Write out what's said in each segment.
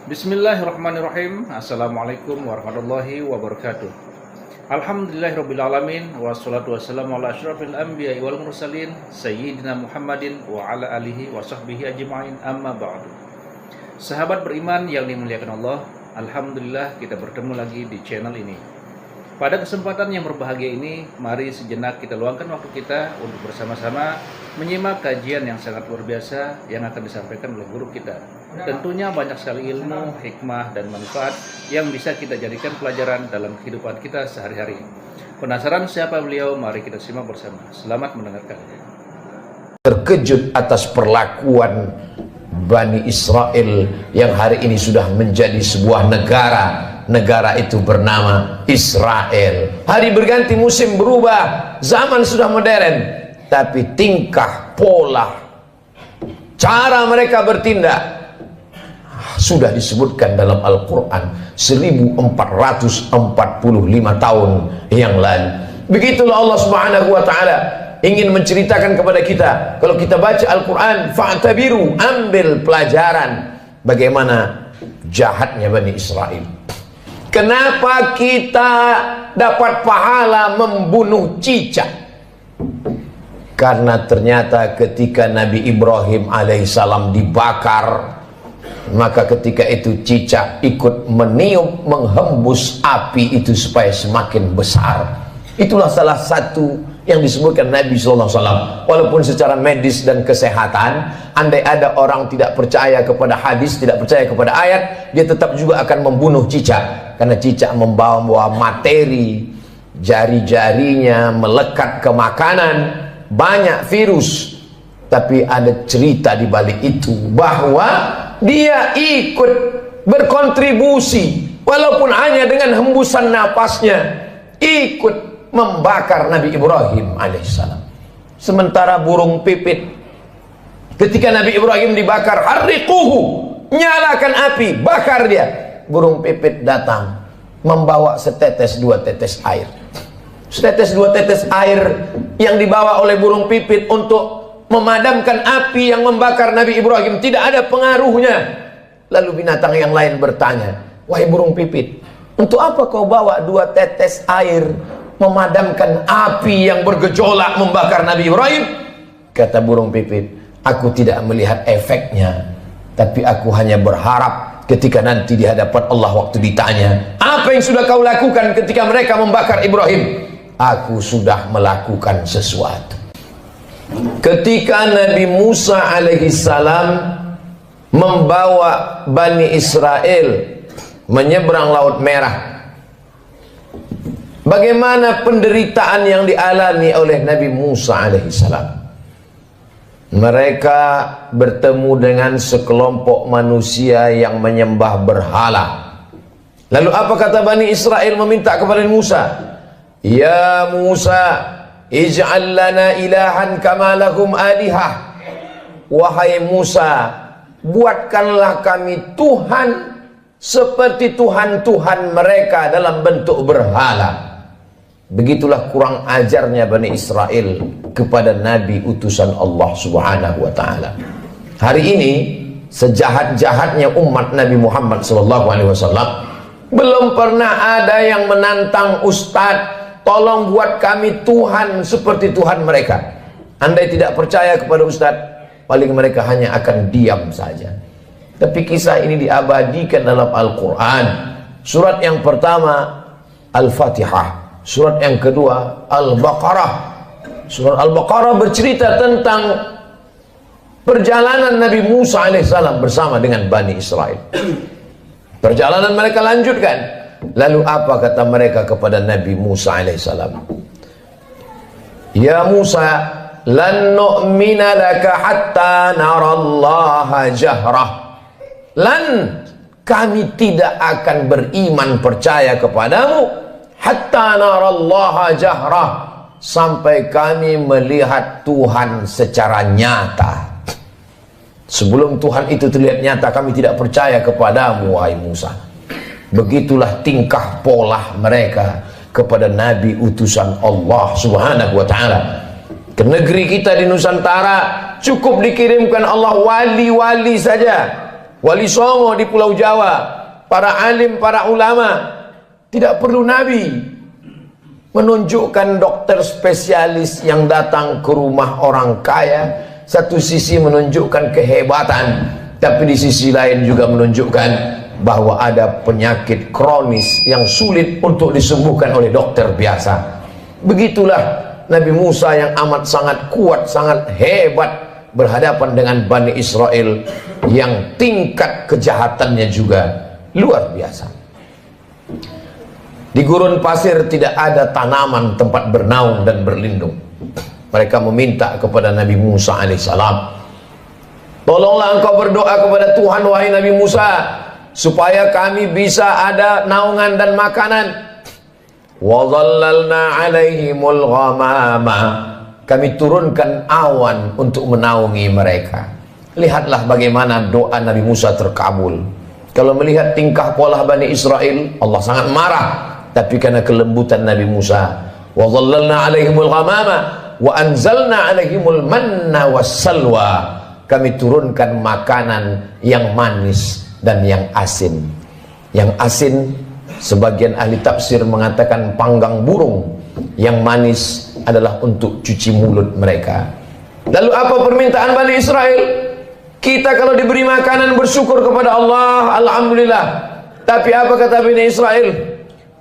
Bismillahirrahmanirrahim. Assalamualaikum warahmatullahi wabarakatuh. Alhamdulillahirrabbilalamin. Wassalatu wassalamu ala asyrafil anbiya wal mursalin Sayyidina Muhammadin wa ala alihi wa sahbihi ajma'in, amma ba'du. Sahabat beriman yang dimuliakan Allah, Alhamdulillah kita bertemu lagi di channel ini. Pada kesempatan yang berbahagia ini, mari sejenak kita luangkan waktu kita untuk bersama-sama menyimak kajian yang sangat luar biasa yang akan disampaikan oleh guru kita. Tentunya banyak sekali ilmu, hikmah, dan manfaat yang bisa kita jadikan pelajaran dalam kehidupan kita sehari-hari. Penasaran siapa beliau? Mari kita simak bersama. Selamat mendengarkan. Terkejut atas perlakuan Bani Israel yang hari ini sudah menjadi sebuah negara. Negara itu bernama Israel. Hari berganti, musim berubah, zaman sudah modern, tapi tingkah, pola, cara mereka bertindak sudah disebutkan dalam Al-Quran 1445 tahun yang lalu. Begitulah Allah Subhanahu wa ta'ala ingin menceritakan kepada kita. Kalau kita baca Al-Quran, fa'tabiru, ambil pelajaran bagaimana jahatnya Bani Israel. Kenapa kita dapat pahala membunuh cicak? Karena ternyata ketika Nabi Ibrahim alaihissalam dibakar, maka ketika itu cicak ikut meniup, menghembus api itu supaya semakin besar. Itulah salah satu yang disebutkan Nabi SAW. Walaupun secara medis dan kesehatan, andai ada orang tidak percaya kepada hadis, tidak percaya kepada ayat, dia tetap juga akan membunuh cicak. Karena cicak membawa materi, jari-jarinya melekat ke makanan, banyak virus. Tapi ada cerita di balik itu, bahwa dia ikut berkontribusi, walaupun hanya dengan hembusan napasnya, ikut membakar Nabi Ibrahim alaihissalam. Sementara burung pipit, ketika Nabi Ibrahim dibakar, harriquhu, nyalakan api, bakar dia. Burung pipit datang membawa setetes dua tetes air. Setetes dua tetes air yang dibawa oleh burung pipit untuk memadamkan api yang membakar Nabi Ibrahim tidak ada pengaruhnya. Lalu binatang yang lain bertanya, wahai burung pipit, untuk apa kau bawa dua tetes air memadamkan api yang bergejolak membakar Nabi Ibrahim? Kata burung pipit, aku tidak melihat efeknya, tapi aku hanya berharap ketika nanti di hadapan Allah waktu ditanya, apa yang sudah kau lakukan ketika mereka membakar Ibrahim? Aku sudah melakukan sesuatu. Ketika Nabi Musa alaihissalam membawa Bani Israel menyeberang Laut Merah, bagaimana penderitaan yang dialami oleh Nabi Musa alaihissalam? Mereka bertemu dengan sekelompok manusia yang menyembah berhala. Lalu apa kata Bani Israel meminta kepada Musa? Ya Musa, ij'al lana ilahan kama lahum alihah. Wahai Musa, buatkanlah kami Tuhan seperti Tuhan-Tuhan mereka dalam bentuk berhala. Begitulah kurang ajarnya Bani Israel kepada Nabi utusan Allah Subhanahu wa ta'ala. Hari ini sejahat-jahatnya umat Nabi Muhammad SAW, belum pernah ada yang menantang Ustadz, tolong buat kami Tuhan seperti Tuhan mereka. Andai tidak percaya kepada Ustadz, paling mereka hanya akan diam saja. Tapi kisah ini diabadikan dalam Al-Quran. Surat yang pertama Al-Fatihah, surat yang kedua Al-Baqarah. Surat Al-Baqarah bercerita tentang perjalanan Nabi Musa alaihissalam bersama dengan Bani Israel. Perjalanan mereka lanjutkan. Lalu apa kata mereka kepada Nabi Musa alaihissalam? Ya Musa, lan nu'mina laka hatta narallaha jahrah. Lan, kami tidak akan beriman percaya kepadamu hatta narallaha jahrah, sampai kami melihat Tuhan secara nyata. Sebelum Tuhan itu terlihat nyata, kami tidak percaya kepadamu wahai Musa. Begitulah tingkah pola mereka kepada Nabi utusan Allah Subhanahu wa ta'ala. Ke negeri kita di Nusantara cukup dikirimkan Allah wali-wali saja, Wali Songo di Pulau Jawa, para alim, para ulama. Tidak perlu Nabi menunjukkan dokter spesialis yang datang ke rumah orang kaya. Satu sisi menunjukkan kehebatan, tapi di sisi lain juga menunjukkan bahwa ada penyakit kronis yang sulit untuk disembuhkan oleh dokter biasa. Begitulah Nabi Musa yang amat sangat kuat, sangat hebat berhadapan dengan Bani Israel yang tingkat kejahatannya juga luar biasa. Di gurun pasir tidak ada tanaman tempat bernaung dan berlindung. Mereka meminta kepada Nabi Musa alaihissalam, tolonglah engkau berdoa kepada Tuhan wahai Nabi Musa, supaya kami bisa ada naungan dan makanan. Wa dhallalna alaihimul ghamama, kami turunkan awan untuk menaungi mereka. Lihatlah bagaimana doa Nabi Musa terkabul. Kalau melihat tingkah pola Bani Israel, Allah sangat marah. Tapi karena kelembutan Nabi Musa, wa dhallalna alaihimul ghamama wa anzalna alaihimul manna wassalwa, kami turunkan makanan yang manis dan yang asin. Yang asin, sebagian ahli tafsir mengatakan panggang burung. Yang manis adalah untuk cuci mulut mereka. Lalu apa permintaan Bani Israel? Kita kalau diberi makanan bersyukur kepada Allah, alhamdulillah. Tapi apa kata Bani Israel?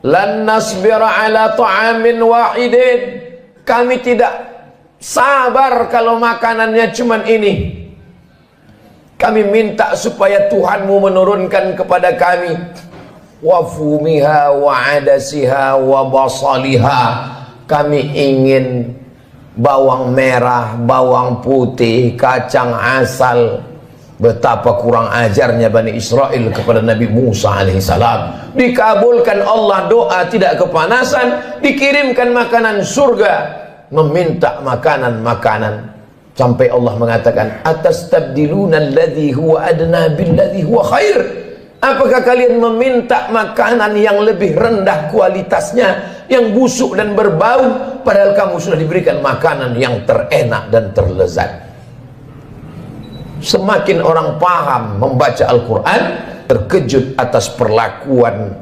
Lan nasbira ala ta'amin wahidin, kami tidak sabar kalau makanannya cuman ini. Kami minta supaya Tuhanmu menurunkan kepada kami wa fumiha wa adasiha wa basaliha, kami ingin bawang merah, bawang putih, kacang asal. Betapa kurang ajarnya Bani Israel kepada Nabi Musa alaihissalam. Dikabulkan Allah doa, tidak kepanasan, dikirimkan makanan surga, meminta makanan-makanan. Sampai Allah mengatakan, atastabdiluna alladhi huwa adna billadhi huwa khair. Apakah kalian meminta makanan yang lebih rendah kualitasnya, yang busuk dan berbau, padahal kamu sudah diberikan makanan yang terenak dan terlezat? Semakin orang paham membaca Al-Quran, terkejut atas perlakuan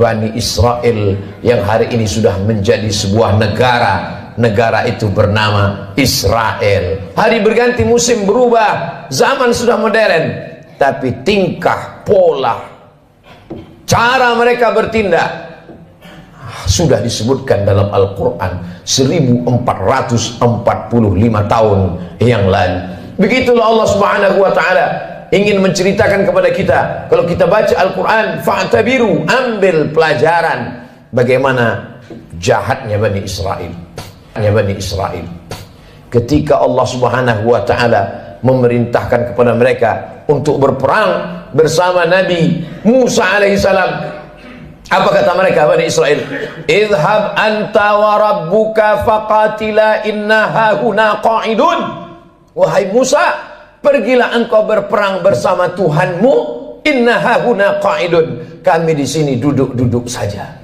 Bani Israel yang hari ini sudah menjadi sebuah negara. Negara itu bernama Israel. Hari berganti, musim berubah, zaman sudah modern, tapi tingkah, pola, cara mereka bertindak sudah disebutkan dalam Al-Quran 1445 tahun yang lalu. Begitulah Allah Subhanahu wa ta'ala ingin menceritakan kepada kita. Kalau kita baca Al-Quran, fa'tabiru, ambil pelajaran bagaimana jahatnya Bani Israel. Ketika Allah Subhanahu wa ta'ala memerintahkan kepada mereka untuk berperang bersama Nabi Musa alaihissalam, apa kata mereka Bani Israel? Idhab anta wa rabbuka faqatila inna hahuna qa'idun. Wahai Musa, pergilah engkau berperang bersama Tuhanmu. Inna hahuna qa'idun, kami di sini duduk-duduk saja.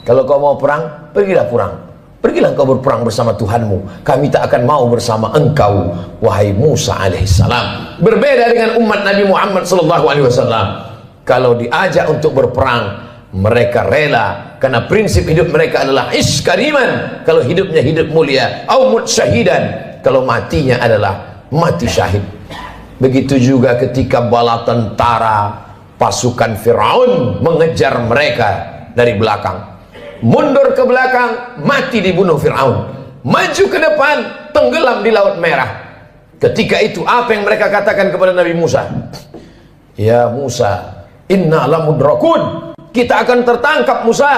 Kalau kau mau perang, pergilah perang. Pergilah engkau berperang bersama Tuhanmu. Kami tak akan mau bersama engkau, wahai Musa alaihissalam. Berbeda dengan umat Nabi Muhammad sallallahu alaihi wasallam. Kalau diajak untuk berperang, mereka rela, karena prinsip hidup mereka adalah iskariman. Kalau hidupnya hidup mulia, au mut syahidan, kalau matinya adalah mati syahid. Begitu juga ketika bala tentara pasukan Firaun mengejar mereka dari belakang. Mundur ke belakang, mati dibunuh Firaun. Maju ke depan, tenggelam di Laut Merah. Ketika itu apa yang mereka katakan kepada Nabi Musa? Ya Musa, inna lamudrakun, kita akan tertangkap Musa.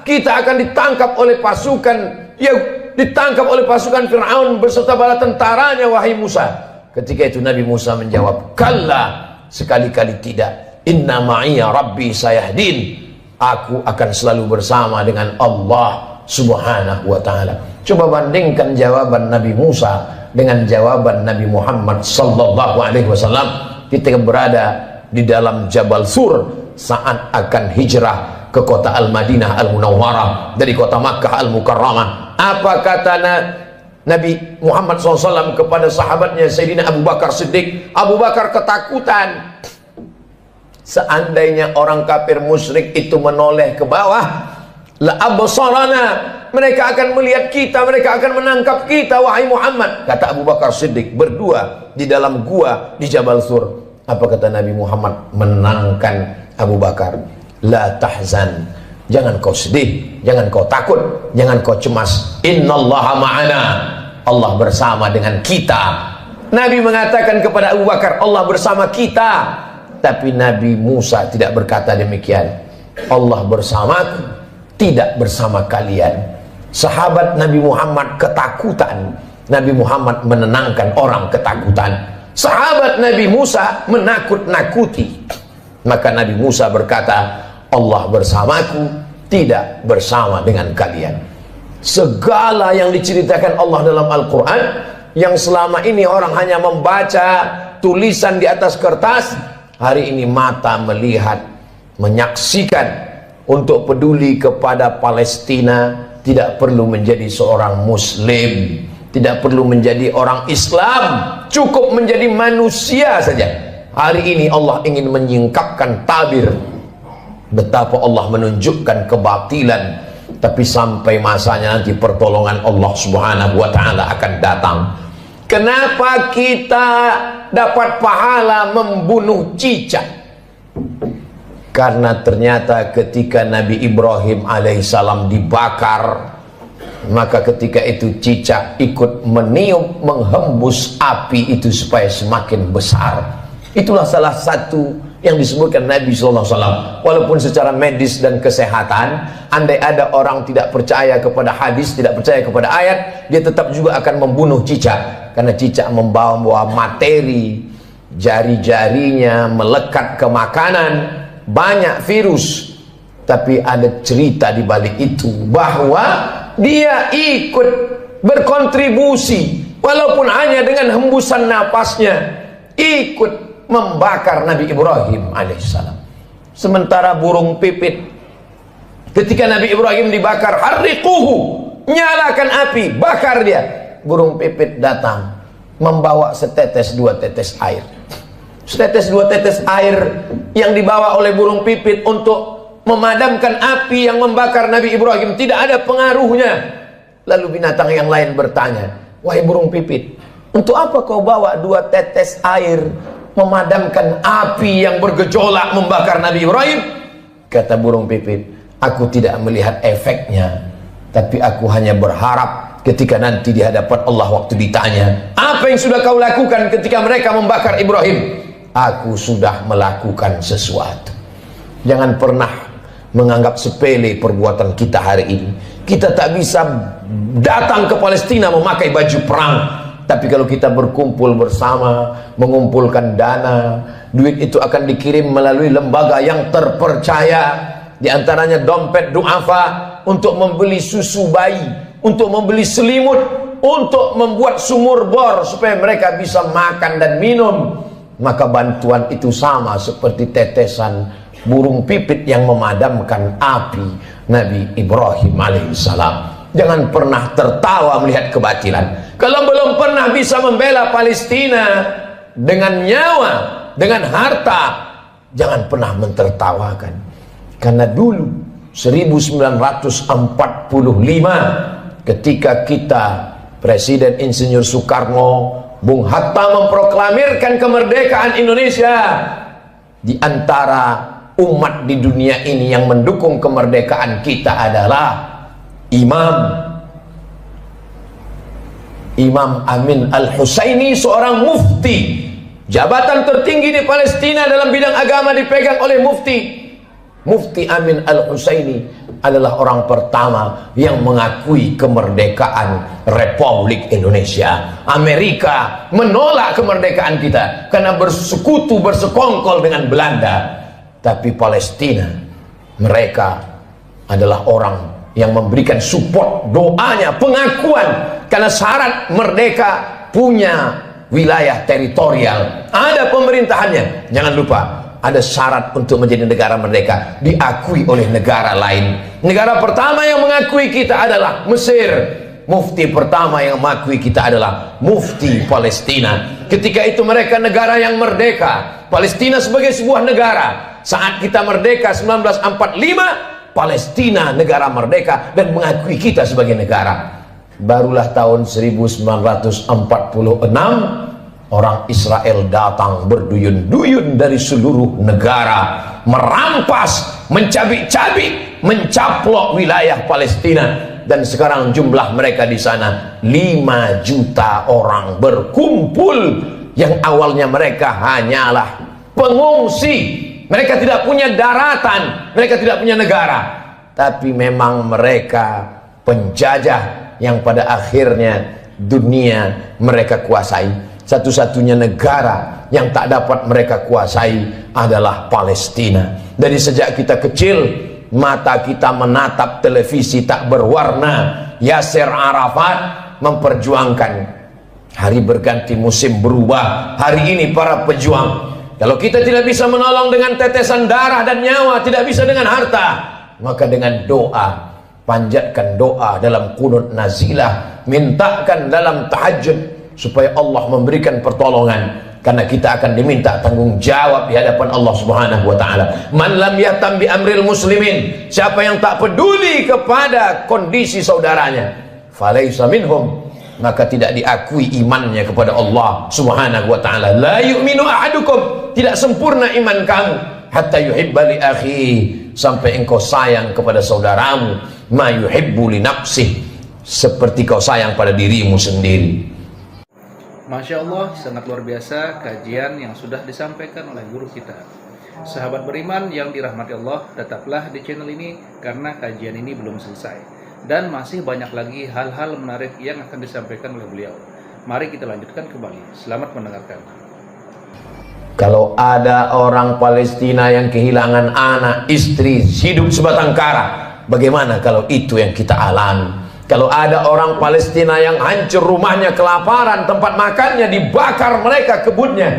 Kita akan ditangkap oleh pasukan, ya, ditangkap oleh pasukan Fir'aun beserta bala tentaranya, wahai Musa. Ketika itu Nabi Musa menjawab, kalla, sekali-kali tidak. Inna ma'iya rabbi sayahdin, aku akan selalu bersama dengan Allah Subhanahu wa ta'ala. Coba bandingkan jawaban Nabi Musa dengan jawaban Nabi Muhammad sallallahu alaihi wasallam ketika berada di dalam Jabal Sur saat akan hijrah ke kota Al-Madinah Al-Munawwarah dari kota Makkah Al-Mukarramah. Apa kata Nabi Muhammad SAW kepada sahabatnya Sayyidina Abu Bakar Siddiq? Abu Bakar ketakutan. Seandainya orang kafir musyrik itu menoleh ke bawah, la absarana, mereka akan melihat kita, mereka akan menangkap kita wahai Muhammad. Kata Abu Bakar Siddiq berdua di dalam gua di Jabal Sur. Apa kata Nabi Muhammad menenangkan Abu Bakar? La tahzan, jangan kau sedih, jangan kau takut, jangan kau cemas. Innallaha ma'ana, Allah bersama dengan kita. Nabi mengatakan kepada Abu Bakar, Allah bersama kita. Tapi Nabi Musa tidak berkata demikian. Allah bersamaku, tidak bersama kalian. Sahabat Nabi Muhammad ketakutan, Nabi Muhammad menenangkan orang ketakutan. Sahabat Nabi Musa menakut-nakuti, maka Nabi Musa berkata, Allah bersamaku, tidak bersama dengan kalian. Segala yang diceritakan Allah dalam Al-Quran, yang selama ini orang hanya membaca tulisan di atas kertas, hari ini mata melihat, menyaksikan. Untuk peduli kepada Palestina, tidak perlu menjadi seorang Muslim, tidak perlu menjadi orang Islam, cukup menjadi manusia saja. Hari ini Allah ingin menyingkapkan tabir betapa Allah menunjukkan kebatilan, tapi sampai masanya nanti pertolongan Allah Subhanahu wa ta'ala akan datang. Kenapa kita dapat pahala membunuh cicak? Karena ternyata ketika Nabi Ibrahim alaihissalam dibakar, maka ketika itu cicak ikut meniup, menghembus api itu supaya semakin besar. Itulah salah satu yang disebutkan Nabi SAW. Walaupun secara medis dan kesehatan, andai ada orang tidak percaya kepada hadis, tidak percaya kepada ayat, dia tetap juga akan membunuh cicak. Karena cicak membawa materi, jari-jarinya melekat ke makanan, banyak virus. Tapi ada cerita di balik itu, bahwa dia ikut berkontribusi, walaupun hanya dengan hembusan napasnya, ikut membakar Nabi Ibrahim alaihissalam. Sementara burung pipit, ketika Nabi Ibrahim dibakar, harriquhu, nyalakan api, bakar dia. Burung pipit datang membawa setetes dua tetes air. Setetes dua tetes air yang dibawa oleh burung pipit untuk memadamkan api yang membakar Nabi Ibrahim tidak ada pengaruhnya. Lalu binatang yang lain bertanya, wahai burung pipit, untuk apa kau bawa dua tetes air memadamkan api yang bergejolak membakar Nabi Ibrahim? Kata burung pipit, aku tidak melihat efeknya, tapi aku hanya berharap ketika nanti di hadapan Allah waktu ditanya, apa yang sudah kau lakukan ketika mereka membakar Ibrahim? Aku sudah melakukan sesuatu. Jangan pernah menganggap sepele perbuatan kita hari ini. Kita tak bisa datang ke Palestina memakai baju perang, tapi kalau kita berkumpul bersama, mengumpulkan dana, duit itu akan dikirim melalui lembaga yang terpercaya. Di antaranya dompet duafa, untuk membeli susu bayi, untuk membeli selimut, untuk membuat sumur bor supaya mereka bisa makan dan minum. Maka bantuan itu sama seperti tetesan burung pipit yang memadamkan api Nabi Ibrahim alaihissalam. Jangan pernah tertawa melihat kebatilan. Kalau belum pernah bisa membela Palestina dengan nyawa, dengan harta, jangan pernah mentertawakan. Karena dulu 1945 ketika kita Presiden Insinyur Soekarno, Bung Hatta memproklamirkan kemerdekaan Indonesia, di antara umat di dunia ini yang mendukung kemerdekaan kita adalah Imam Amin Al-Husaini, seorang mufti. Jabatan tertinggi di Palestina dalam bidang agama dipegang oleh mufti. Mufti Amin Al-Husaini adalah orang pertama yang mengakui kemerdekaan Republik Indonesia. Amerika menolak kemerdekaan kita karena bersekutu, bersekongkol dengan Belanda. Tapi Palestina, mereka adalah orang yang memberikan support, doanya, pengakuan. Karena syarat merdeka punya wilayah teritorial, ada pemerintahannya. Jangan lupa, ada syarat untuk menjadi negara merdeka, diakui oleh negara lain. Negara pertama yang mengakui kita adalah Mesir. Mufti pertama yang mengakui kita adalah Mufti Palestina. Ketika itu mereka negara yang merdeka, Palestina sebagai sebuah negara. Saat kita merdeka 1945, Palestina negara merdeka dan mengakui kita sebagai negara. Barulah tahun 1946 orang Israel datang berduyun-duyun dari seluruh negara, merampas, mencabik-cabik, mencaplok wilayah Palestina. Dan sekarang jumlah mereka di sana 5 juta orang berkumpul. Yang awalnya mereka hanyalah pengungsi, mereka tidak punya daratan, mereka tidak punya negara, tapi memang mereka penjajah yang pada akhirnya dunia mereka kuasai. Satu-satunya negara yang tak dapat mereka kuasai adalah Palestina. Dari sejak kita kecil, mata kita menatap televisi tak berwarna. Yasser Arafat memperjuangkan hari berganti musim berubah. Hari ini para pejuang, kalau kita tidak bisa menolong dengan tetesan darah dan nyawa, tidak bisa dengan harta, maka dengan doa, panjatkan doa dalam qunut nazilah, mintakan dalam tahajud supaya Allah memberikan pertolongan, karena kita akan diminta tanggung jawab di hadapan Allah Subhanahu wa taala. Man lam yahtam bi amril muslimin, siapa yang tak peduli kepada kondisi saudaranya, falaisa minhum, maka tidak diakui imannya kepada Allah Subhanahu wa taala. La yu'minu ahadukum, tidak sempurna iman kamu, hatta yuhibba li akhi, sampai engkau sayang kepada saudaramu, ma yuhibbu li nafsih, seperti kau sayang pada dirimu sendiri. Masya Allah, sangat luar biasa kajian yang sudah disampaikan oleh guru kita. Sahabat beriman yang dirahmati Allah, tetaplah di channel ini karena kajian ini belum selesai dan masih banyak lagi hal-hal menarik yang akan disampaikan oleh beliau. Mari kita lanjutkan kembali. Selamat mendengarkan. Kalau ada orang Palestina yang kehilangan anak, istri, hidup sebatang kara, bagaimana kalau itu yang kita alami? Kalau ada orang Palestina yang hancur rumahnya kelaparan, tempat makannya dibakar mereka kebunnya,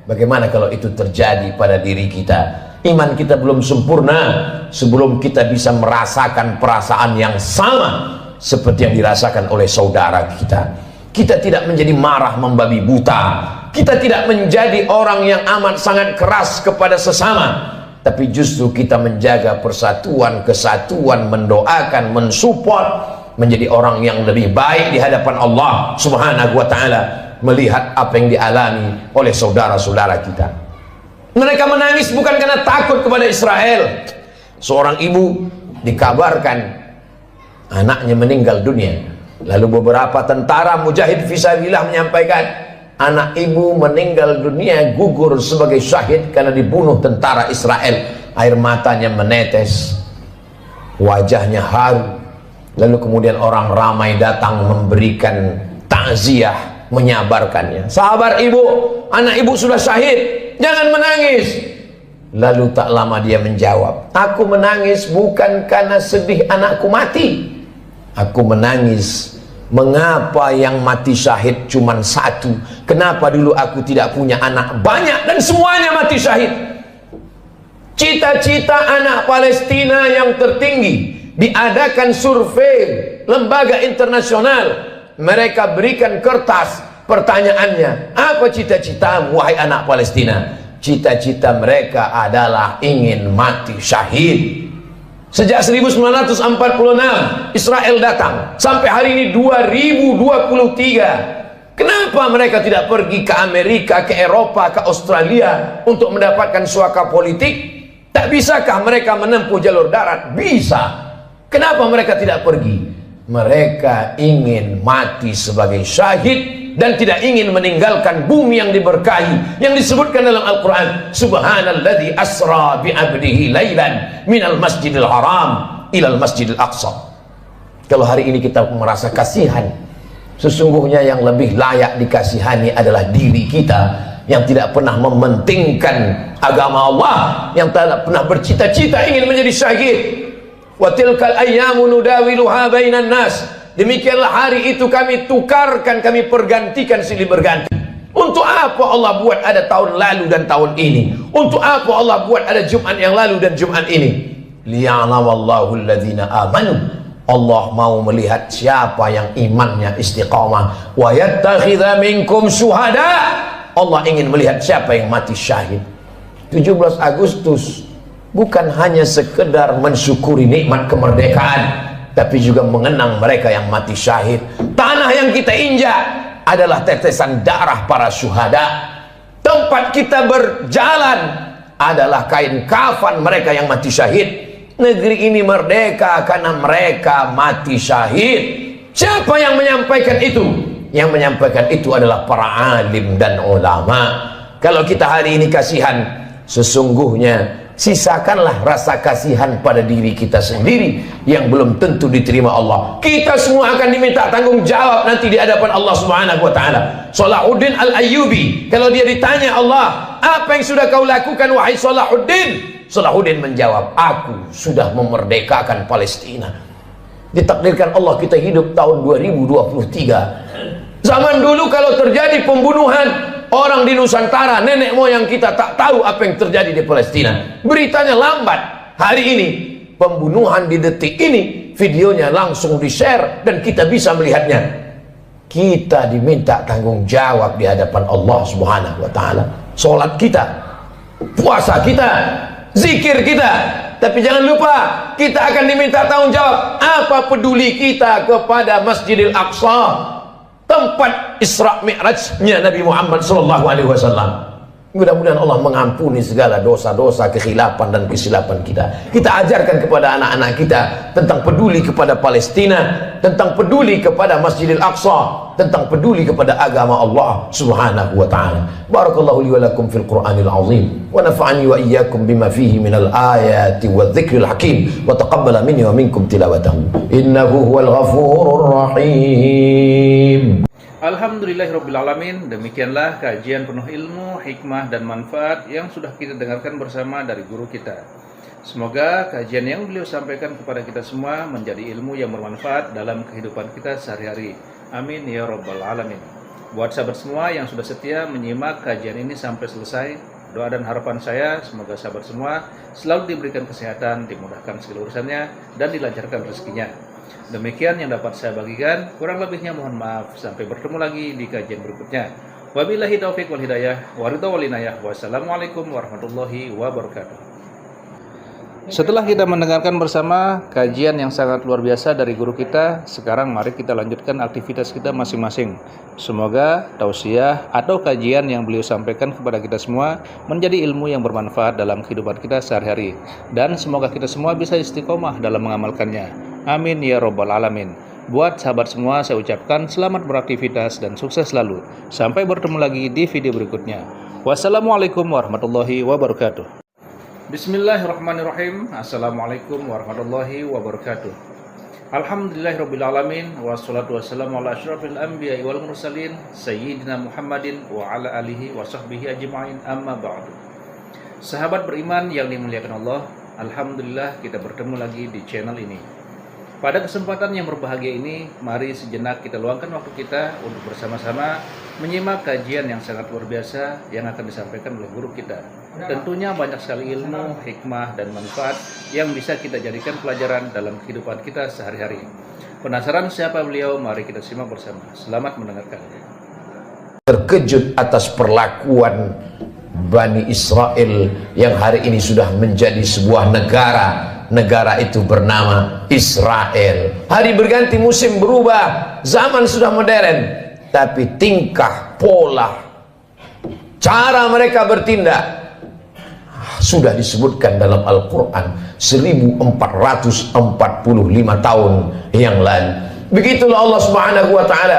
bagaimana kalau itu terjadi pada diri kita? Iman kita belum sempurna sebelum kita bisa merasakan perasaan yang sama seperti yang dirasakan oleh saudara kita. Kita tidak menjadi marah membabi buta, kita tidak menjadi orang yang amat sangat keras kepada sesama, tapi justru kita menjaga persatuan, kesatuan, mendoakan, mensupport, menjadi orang yang lebih baik di hadapan Allah Subhanahu wa taala, melihat apa yang dialami oleh saudara-saudara kita. Mereka menangis bukan karena takut kepada Israel. Seorang ibu dikabarkan anaknya meninggal dunia. Lalu beberapa tentara mujahid fisabilillah menyampaikan, anak ibu meninggal dunia, gugur sebagai syahid karena dibunuh tentara Israel. Air matanya menetes, wajahnya haru. Lalu kemudian orang ramai datang memberikan takziah, menyabarkannya. Sabar ibu, anak ibu sudah syahid, jangan menangis. Lalu tak lama dia menjawab, aku menangis bukan karena sedih anakku mati, aku menangis mengapa yang mati syahid cuma satu, kenapa dulu aku tidak punya anak banyak dan semuanya mati syahid. Cita-cita anak Palestina yang tertinggi, diadakan survei lembaga internasional, mereka berikan kertas, pertanyaannya, apa cita-citamu wahai anak Palestina? Cita-cita mereka adalah ingin mati syahid. Sejak 1946 Israel datang sampai hari ini 2023. Kenapa mereka tidak pergi ke Amerika, ke Eropa, ke Australia untuk mendapatkan suaka politik? Tak bisakah mereka menempuh jalur darat? Bisa. Kenapa mereka tidak pergi? Mereka ingin mati sebagai syahid dan tidak ingin meninggalkan bumi yang diberkahi, yang disebutkan dalam Al-Quran, subhanalladzi asra bi'abdihi laylan minal masjidil haram ilal masjidil aqsa. Kalau hari ini kita merasa kasihan, sesungguhnya yang lebih layak dikasihani adalah diri kita yang tidak pernah mementingkan agama Allah, yang tidak pernah bercita-cita ingin menjadi syahid. Wa tilkal ayyamu nudawiluha bainan nas, demikianlah hari itu kami tukarkan, kami pergantikan silih berganti. Untuk apa Allah buat ada tahun lalu dan tahun ini? Untuk apa Allah buat ada Jumat yang lalu dan Jumat ini? Liya'lamallahu alladhina amanu, Allah mau melihat siapa yang imannya istiqamah. Wa yattakhidha minkum syuhada, Allah ingin melihat siapa yang mati syahid. 17 Agustus bukan hanya sekedar mensyukuri nikmat kemerdekaan, tapi juga mengenang mereka yang mati syahid. Tanah yang kita injak adalah tetesan darah para syuhada. Tempat kita berjalan adalah kain kafan mereka yang mati syahid. Negeri ini merdeka karena mereka mati syahid. Siapa yang menyampaikan itu? Yang menyampaikan itu adalah para alim dan ulama. Kalau kita hari ini kasihan, sesungguhnya sisakanlah rasa kasihan pada diri kita sendiri yang belum tentu diterima Allah. Kita semua akan diminta tanggung jawab nanti di hadapan Allah Subhanahu wa taala. Salahuddin Al-Ayyubi, kalau dia ditanya Allah, apa yang sudah kau lakukan wahai Salahuddin? Salahuddin menjawab, aku sudah memerdekakan Palestina. Ditakdirkan Allah kita hidup tahun 2023. Zaman dulu kalau terjadi pembunuhan orang di Nusantara, nenek moyang kita tak tahu apa yang terjadi di Palestina. Beritanya lambat. Hari ini pembunuhan di detik ini, videonya langsung di-share dan kita bisa melihatnya. Kita diminta tanggung jawab di hadapan Allah Subhanahu wa taala. Salat kita, puasa kita, zikir kita. Tapi jangan lupa, kita akan diminta tanggung jawab. Apa peduli kita kepada Masjidil Aqsa, tempat Isra Mi'rajnya Nabi Muhammad SAW. Mudah-mudahan Allah mengampuni segala dosa-dosa, kekhilafan dan kesilapan kita. Kita ajarkan kepada anak-anak kita tentang peduli kepada Palestina, tentang peduli kepada Masjidil Aqsa, tentang peduli kepada agama Allah Subhanahu wa taala. Barakallahu li wa lakum fil Qur'anil azim wa nafa'ani wa iyyakum bima fihi minal ayati wadh-dhikril hakim wa taqabbala minni wa minkum tilawatahu innahu huwal ghafurur rahim. Alhamdulillahirrabbilalamin. Demikianlah kajian penuh ilmu, hikmah dan manfaat yang sudah kita dengarkan bersama dari guru kita. Semoga kajian yang beliau sampaikan kepada kita semua menjadi ilmu yang bermanfaat dalam kehidupan kita sehari-hari. Amin ya rabbal alamin. Buat sahabat semua yang sudah setia menyimak kajian ini sampai selesai, doa dan harapan saya semoga sahabat semua selalu diberikan kesehatan, dimudahkan segala urusannya dan dilancarkan rezekinya. Demikian yang dapat saya bagikan, kurang lebihnya mohon maaf. Sampai bertemu lagi di kajian berikutnya. Wabillahi taufiq wal hidayah, waridha wal inayah. Wassalamualaikum warahmatullahi wabarakatuh. Setelah kita mendengarkan bersama kajian yang sangat luar biasa dari guru kita, sekarang mari kita lanjutkan aktivitas kita masing-masing. Semoga tausiah atau kajian yang beliau sampaikan kepada kita semua menjadi ilmu yang bermanfaat dalam kehidupan kita sehari-hari. Dan semoga kita semua bisa istiqomah dalam mengamalkannya. Amin ya rabbal alamin. Buat sahabat semua saya ucapkan selamat beraktivitas dan sukses selalu. Sampai bertemu lagi di video berikutnya. Wassalamualaikum warahmatullahi wabarakatuh. Bismillahirrahmanirrahim. Assalamualaikum warahmatullahi wabarakatuh. Alhamdulillahirrabbilalamin. Wassalatu wassalamu ala asyrafil anbiya wal mursalin Sayyidina Muhammadin wa ala alihi wa sahbihi ajma'in amma ba'du. Sahabat beriman yang dimuliakan Allah, Alhamdulillah kita bertemu lagi di channel ini. Pada kesempatan yang berbahagia ini, mari sejenak kita luangkan waktu kita untuk bersama-sama menyimak kajian yang sangat luar biasa yang akan disampaikan oleh guru kita. Tentunya banyak sekali ilmu, hikmah, dan manfaat yang bisa kita jadikan pelajaran dalam kehidupan kita sehari-hari. Penasaran siapa beliau? Mari kita simak bersama. Selamat mendengarkan. Terkejut atas perlakuan Bani Israel yang hari ini sudah menjadi sebuah negara. Negara itu bernama Israel. Hari berganti, musim berubah, zaman sudah modern, tapi tingkah, pola, cara mereka bertindak sudah disebutkan dalam Al-Quran 1445 tahun yang lalu. Begitulah Allah Subhanahu wa ta'ala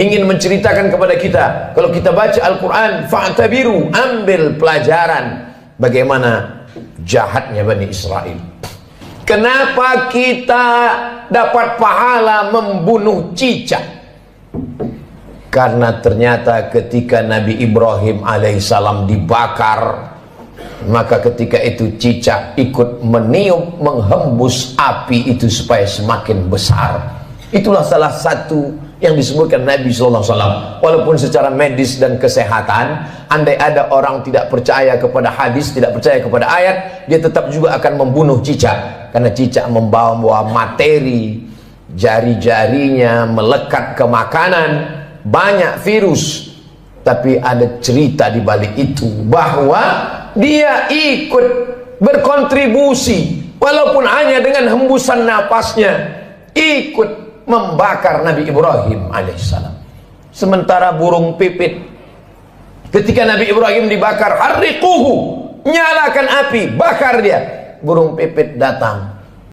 ingin menceritakan kepada kita. Kalau kita baca Al-Quran, fa'tabiru, ambil pelajaran bagaimana jahatnya Bani Israel. Kenapa kita dapat pahala membunuh cicak? Karena ternyata ketika Nabi Ibrahim alaihissalam dibakar, maka ketika itu cicak ikut meniup, menghembus api itu supaya semakin besar. Itulah salah satu yang disebutkan Nabi SAW. Walaupun secara medis dan kesehatan, andai ada orang tidak percaya kepada hadis, tidak percaya kepada ayat, dia tetap juga akan membunuh cicak. Karena cicak membawa materi, jari-jarinya melekat ke makanan, banyak virus. Tapi ada cerita di balik itu, bahwa dia ikut berkontribusi walaupun hanya dengan hembusan napasnya, ikut membakar Nabi Ibrahim alaihissalam. Sementara burung pipit, ketika Nabi Ibrahim dibakar, harriquhu, nyalakan api, bakar dia. Burung pipit datang,